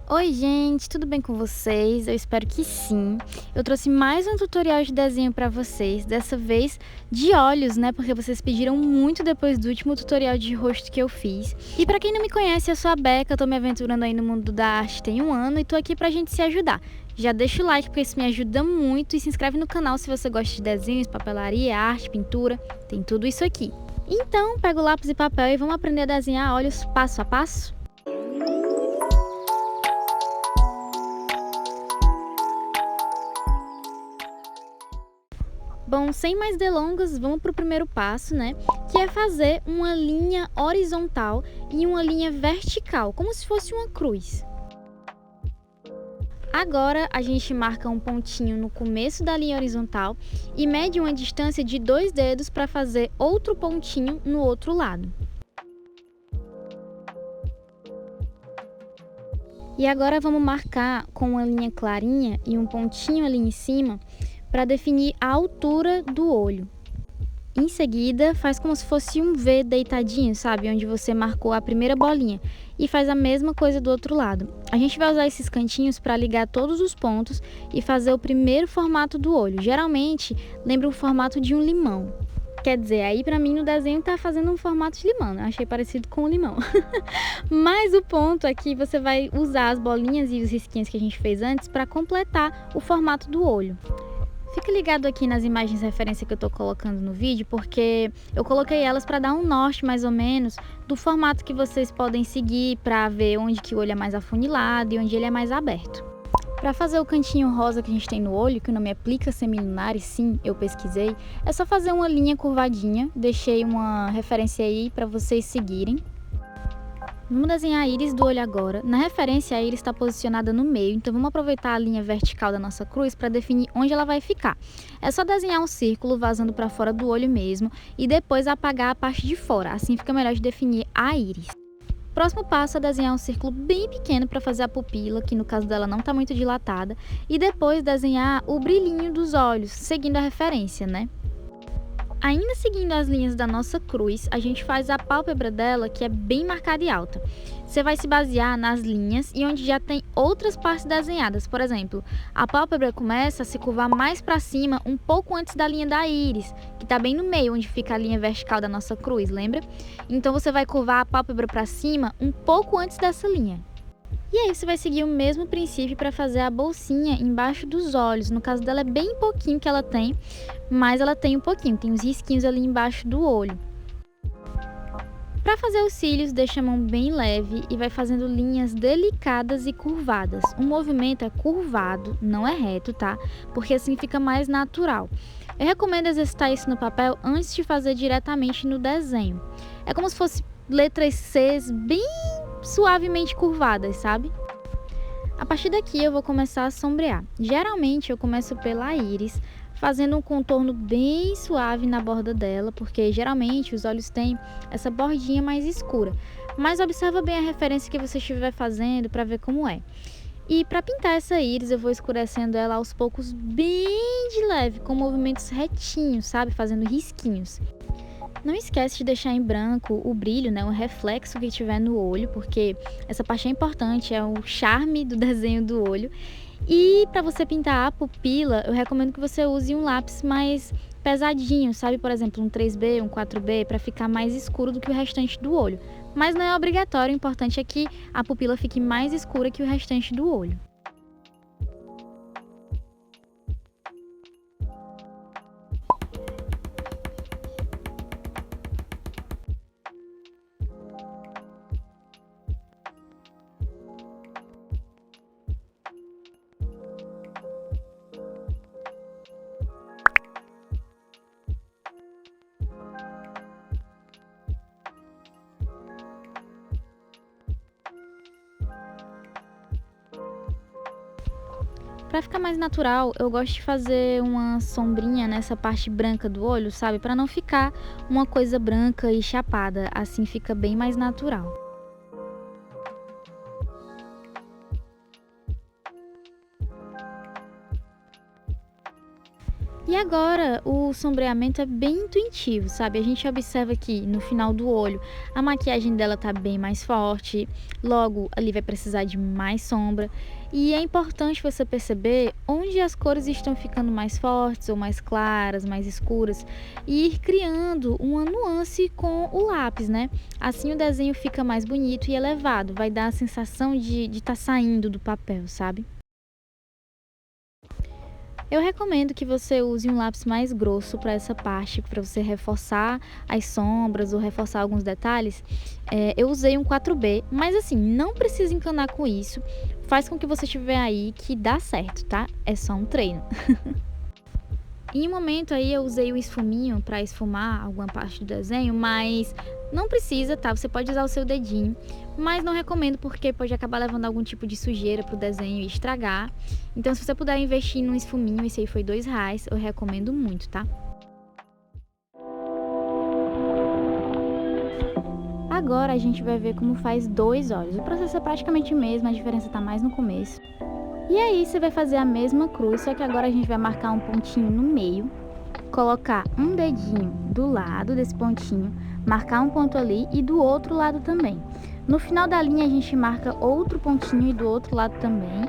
Oi gente, tudo bem com vocês? Eu espero que sim. Eu trouxe mais um tutorial de desenho para vocês, dessa vez de olhos, né? Porque vocês pediram muito depois do último tutorial de rosto que eu fiz. E para quem não me conhece, eu sou a Beca, eu tô me aventurando aí no mundo da arte tem um ano e tô aqui pra gente se ajudar. Já deixa o like porque isso me ajuda muito e se inscreve no canal se você gosta de desenhos, papelaria, arte, pintura, tem tudo isso aqui. Então, pega o lápis e papel e vamos aprender a desenhar olhos passo a passo? Bom, sem mais delongas, vamos para o primeiro passo, né? Que é fazer uma linha horizontal e uma linha vertical, como se fosse uma cruz. Agora, a gente marca um pontinho no começo da linha horizontal e mede uma distância de 2 dedos para fazer outro pontinho no outro lado. E agora vamos marcar com uma linha clarinha e um pontinho ali em cima para definir a altura do olho. Em seguida, faz como se fosse um V deitadinho, sabe? Onde você marcou a primeira bolinha. E faz a mesma coisa do outro lado. A gente vai usar esses cantinhos para ligar todos os pontos e fazer o primeiro formato do olho. Geralmente, lembra o formato de um limão. Quer dizer, aí pra mim no desenho tá fazendo um formato de limão, né? Achei parecido com o limão. Mas o ponto é que você vai usar as bolinhas e os risquinhos que a gente fez antes para completar o formato do olho. Fica ligado aqui nas imagens de referência que eu tô colocando no vídeo, porque eu coloquei elas para dar um norte mais ou menos do formato que vocês podem seguir para ver onde que o olho é mais afunilado e onde ele é mais aberto. Para fazer o cantinho rosa que a gente tem no olho, que o nome é plica semilunar, e sim, eu pesquisei, é só fazer uma linha curvadinha, deixei uma referência aí para vocês seguirem. Vamos desenhar a íris do olho agora. Na referência, a íris está posicionada no meio, então vamos aproveitar a linha vertical da nossa cruz para definir onde ela vai ficar. É só desenhar um círculo vazando para fora do olho mesmo e depois apagar a parte de fora, assim fica melhor de definir a íris. Próximo passo é desenhar um círculo bem pequeno para fazer a pupila, que no caso dela não está muito dilatada, e depois desenhar o brilhinho dos olhos, seguindo a referência, né? Ainda seguindo as linhas da nossa cruz, a gente faz a pálpebra dela, que é bem marcada e alta. Você vai se basear nas linhas e onde já tem outras partes desenhadas. Por exemplo, a pálpebra começa a se curvar mais para cima um pouco antes da linha da íris, que está bem no meio, onde fica a linha vertical da nossa cruz, lembra? Então você vai curvar a pálpebra para cima um pouco antes dessa linha. E aí você vai seguir o mesmo princípio para fazer a bolsinha embaixo dos olhos. No caso dela é bem pouquinho que ela tem, mas ela tem um pouquinho, tem uns risquinhos ali embaixo do olho. Para fazer os cílios, deixa a mão bem leve e vai fazendo linhas delicadas e curvadas. O movimento é curvado, não é reto, tá? Porque assim fica mais natural. Eu recomendo exercitar isso no papel antes de fazer diretamente no desenho. É como se fosse letras Cs bem suavemente curvadas, sabe? A partir daqui eu vou começar a sombrear. Geralmente eu começo pela íris, fazendo um contorno bem suave na borda dela, porque geralmente os olhos têm essa bordinha mais escura. Mas observa bem a referência que você estiver fazendo para ver como é. E para pintar essa íris eu vou escurecendo ela aos poucos bem de leve, com movimentos retinhos, sabe? Fazendo risquinhos. Não esquece de deixar em branco o brilho, né, o reflexo que tiver no olho, porque essa parte é importante, é o charme do desenho do olho. E para você pintar a pupila, eu recomendo que você use um lápis mais pesadinho, sabe? Por exemplo, um 3B, um 4B, para ficar mais escuro do que o restante do olho. Mas não é obrigatório, o importante é que a pupila fique mais escura que o restante do olho. Pra ficar mais natural, eu gosto de fazer uma sombrinha nessa parte branca do olho, sabe? Pra não ficar uma coisa branca e chapada, assim fica bem mais natural. E agora, o sombreamento é bem intuitivo, sabe? A gente observa que no final do olho a maquiagem dela tá bem mais forte, logo ali vai precisar de mais sombra. E é importante você perceber onde as cores estão ficando mais fortes ou mais claras, mais escuras, e ir criando uma nuance com o lápis, né? Assim o desenho fica mais bonito e elevado, vai dar a sensação de estar saindo do papel, sabe? Eu recomendo que você use um lápis mais grosso para essa parte, para você reforçar as sombras ou reforçar alguns detalhes. Eu usei um 4B, mas assim, não precisa encanar com isso. Faz com que você tiver aí que dá certo, tá? É só um treino. Em um momento aí eu usei o esfuminho para esfumar alguma parte do desenho, mas não precisa, tá? Você pode usar o seu dedinho, mas não recomendo porque pode acabar levando algum tipo de sujeira pro desenho e estragar. Então se você puder investir num esfuminho, esse aí foi R$ 2, eu recomendo muito, tá? Agora a gente vai ver como faz 2 olhos. O processo é praticamente o mesmo, a diferença tá mais no começo. E aí você vai fazer a mesma cruz, só que agora a gente vai marcar um pontinho no meio, colocar um dedinho do lado desse pontinho, marcar um ponto ali e do outro lado também. No final da linha a gente marca outro pontinho e do outro lado também.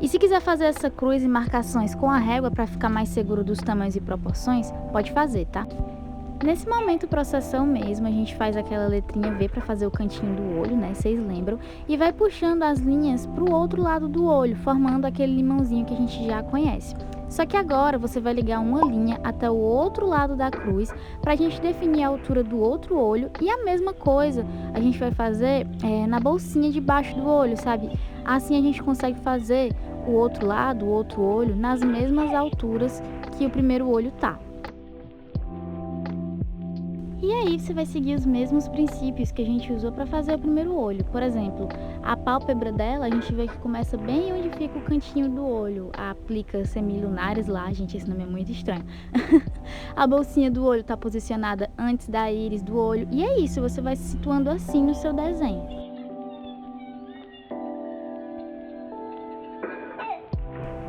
E se quiser fazer essa cruz e marcações com a régua para ficar mais seguro dos tamanhos e proporções, pode fazer, tá? Nesse momento, o processo é o mesmo, a gente faz aquela letrinha V para fazer o cantinho do olho, né? Vocês lembram? E vai puxando as linhas para o outro lado do olho, formando aquele limãozinho que a gente já conhece. Só que agora você vai ligar uma linha até o outro lado da cruz para a gente definir a altura do outro olho, e a mesma coisa a gente vai fazer na bolsinha de baixo do olho, sabe? Assim a gente consegue fazer o outro lado, o outro olho, nas mesmas alturas que o primeiro olho tá. E aí você vai seguir os mesmos princípios que a gente usou para fazer o primeiro olho. Por exemplo, a pálpebra dela, a gente vê que começa bem onde fica o cantinho do olho. A plica semilunares lá, gente, esse nome é muito estranho. A bolsinha do olho está posicionada antes da íris do olho. E é isso, você vai se situando assim no seu desenho.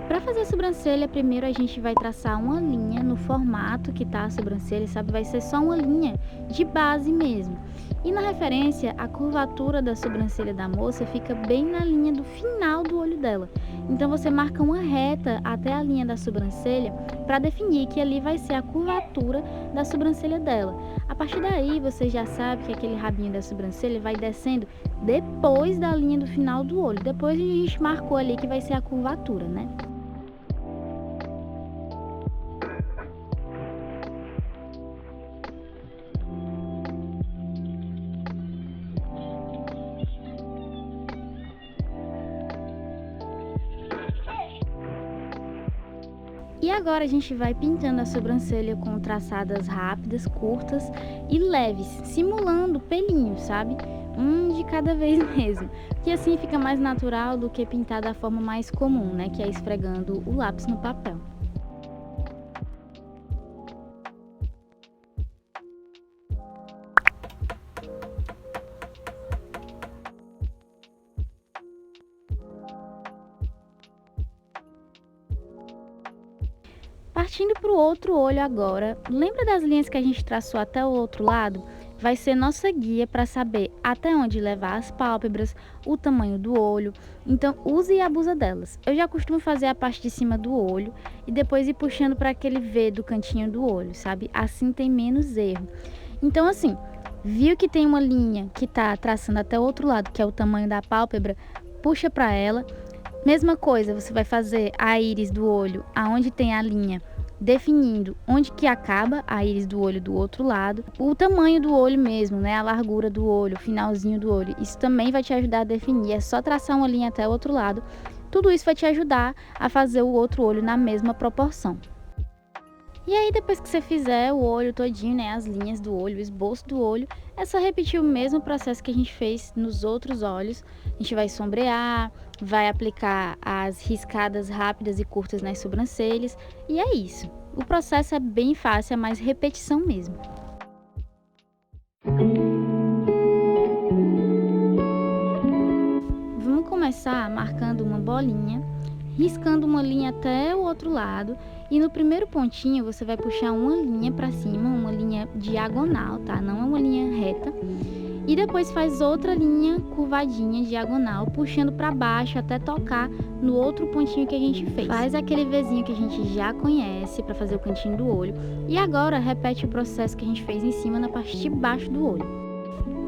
Para fazer a sobrancelha, primeiro a gente vai traçar uma linha no formato que tá a sobrancelha, sabe? Vai ser só uma linha de base mesmo. E na referência, a curvatura da sobrancelha da moça fica bem na linha do final do olho dela. Então você marca uma reta até a linha da sobrancelha para definir que ali vai ser a curvatura da sobrancelha dela. A partir daí, você já sabe que aquele rabinho da sobrancelha vai descendo depois da linha do final do olho. Depois a gente marcou ali que vai ser a curvatura, né? E agora a gente vai pintando a sobrancelha com traçadas rápidas, curtas e leves, simulando pelinhos, sabe? Um de cada vez mesmo, que assim fica mais natural do que pintar da forma mais comum, né? Que é esfregando o lápis no papel. Partindo para o outro olho agora, lembra das linhas que a gente traçou até o outro lado? Vai ser nossa guia para saber até onde levar as pálpebras, o tamanho do olho, então use e abusa delas. Eu já costumo fazer a parte de cima do olho e depois ir puxando para aquele V do cantinho do olho, sabe? Assim tem menos erro. Então assim, viu que tem uma linha que está traçando até o outro lado, que é o tamanho da pálpebra, puxa para ela. Mesma coisa, você vai fazer a íris do olho, aonde tem a linha, definindo onde que acaba a íris do olho do outro lado, o tamanho do olho mesmo, né, a largura do olho, o finalzinho do olho. Isso também vai te ajudar a definir, é só traçar uma linha até o outro lado. Tudo isso vai te ajudar a fazer o outro olho na mesma proporção. E aí depois que você fizer o olho todinho, né, as linhas do olho, o esboço do olho, é só repetir o mesmo processo que a gente fez nos outros olhos. A gente vai sombrear, vai aplicar as riscadas rápidas e curtas nas sobrancelhas, e é isso. O processo é bem fácil, é mais repetição mesmo. Vamos começar marcando uma bolinha, riscando uma linha até o outro lado E no primeiro pontinho você vai puxar uma linha para cima, uma linha diagonal, tá? Não é uma linha reta. E depois faz outra linha curvadinha, diagonal, puxando para baixo até tocar no outro pontinho que a gente fez. Faz aquele Vzinho que a gente já conhece para fazer o cantinho do olho. E agora repete o processo que a gente fez em cima na parte de baixo do olho.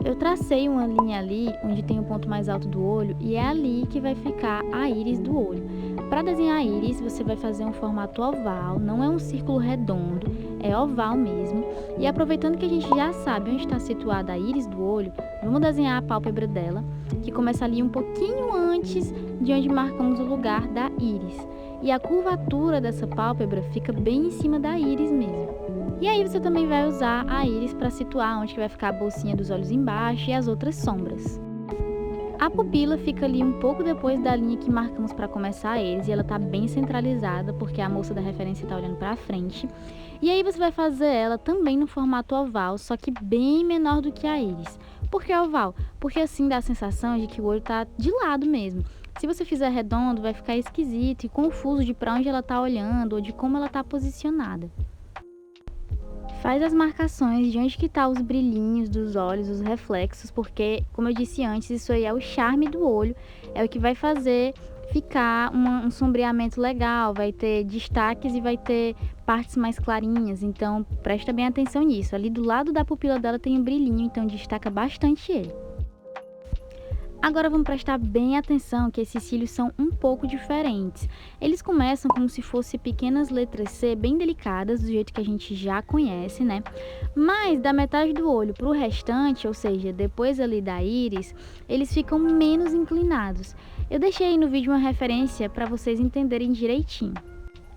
Eu tracei uma linha ali, onde tem o ponto mais alto do olho, e é ali que vai ficar a íris do olho. Para desenhar a íris, você vai fazer um formato oval, não é um círculo redondo, é oval mesmo. E aproveitando que a gente já sabe onde está situada a íris do olho, vamos desenhar a pálpebra dela, que começa ali um pouquinho antes de onde marcamos o lugar da íris. E a curvatura dessa pálpebra fica bem em cima da íris mesmo. E aí você também vai usar a íris para situar onde que vai ficar a bolsinha dos olhos embaixo e as outras sombras. A pupila fica ali um pouco depois da linha que marcamos para começar a íris e ela está bem centralizada porque a moça da referência está olhando para frente. E aí você vai fazer ela também no formato oval, só que bem menor do que a íris. Por que oval? Porque assim dá a sensação de que o olho está de lado mesmo. Se você fizer redondo, vai ficar esquisito e confuso de para onde ela está olhando ou de como ela está posicionada. Faz as marcações de onde que tá os brilhinhos dos olhos, os reflexos, porque, como eu disse antes, isso aí é o charme do olho, é o que vai fazer ficar um sombreamento legal, vai ter destaques e vai ter partes mais clarinhas, então presta bem atenção nisso. Ali do lado da pupila dela tem um brilhinho, então destaca bastante ele. Agora vamos prestar bem atenção que esses cílios são um pouco diferentes. Eles começam como se fossem pequenas letras C bem delicadas, do jeito que a gente já conhece, né? Mas da metade do olho para o restante, ou seja, depois ali da íris, eles ficam menos inclinados. Eu deixei aí no vídeo uma referência para vocês entenderem direitinho.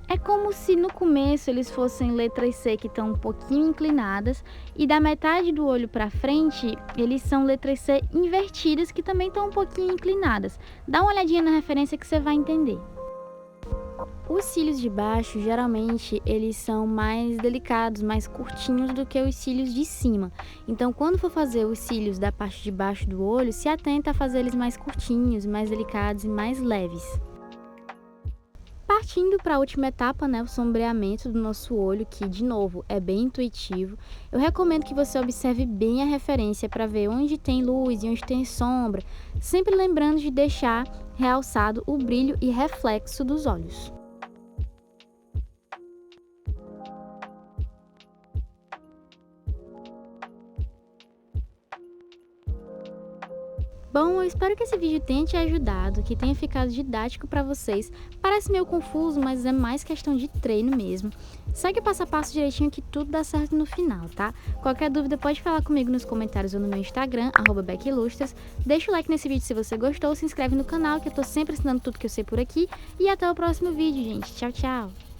É como se no começo eles fossem letras C que estão um pouquinho inclinadas e da metade do olho para frente eles são letras C invertidas que também estão um pouquinho inclinadas. Dá uma olhadinha na referência que você vai entender. Os cílios de baixo, geralmente, eles são mais delicados, mais curtinhos do que os cílios de cima. Então, quando for fazer os cílios da parte de baixo do olho, se atenta a fazer eles mais curtinhos, mais delicados e mais leves. Partindo para a última etapa, né, o sombreamento do nosso olho, que de novo é bem intuitivo, eu recomendo que você observe bem a referência para ver onde tem luz e onde tem sombra, sempre lembrando de deixar realçado o brilho e reflexo dos olhos. Bom, eu espero que esse vídeo tenha te ajudado, que tenha ficado didático para vocês. Parece meio confuso, mas é mais questão de treino mesmo. Segue o passo a passo direitinho que tudo dá certo no final, tá? Qualquer dúvida pode falar comigo nos comentários ou no meu Instagram, @becilustras. Deixa o like nesse vídeo se você gostou, se inscreve no canal que eu tô sempre ensinando tudo que eu sei por aqui. E até o próximo vídeo, gente. Tchau, tchau!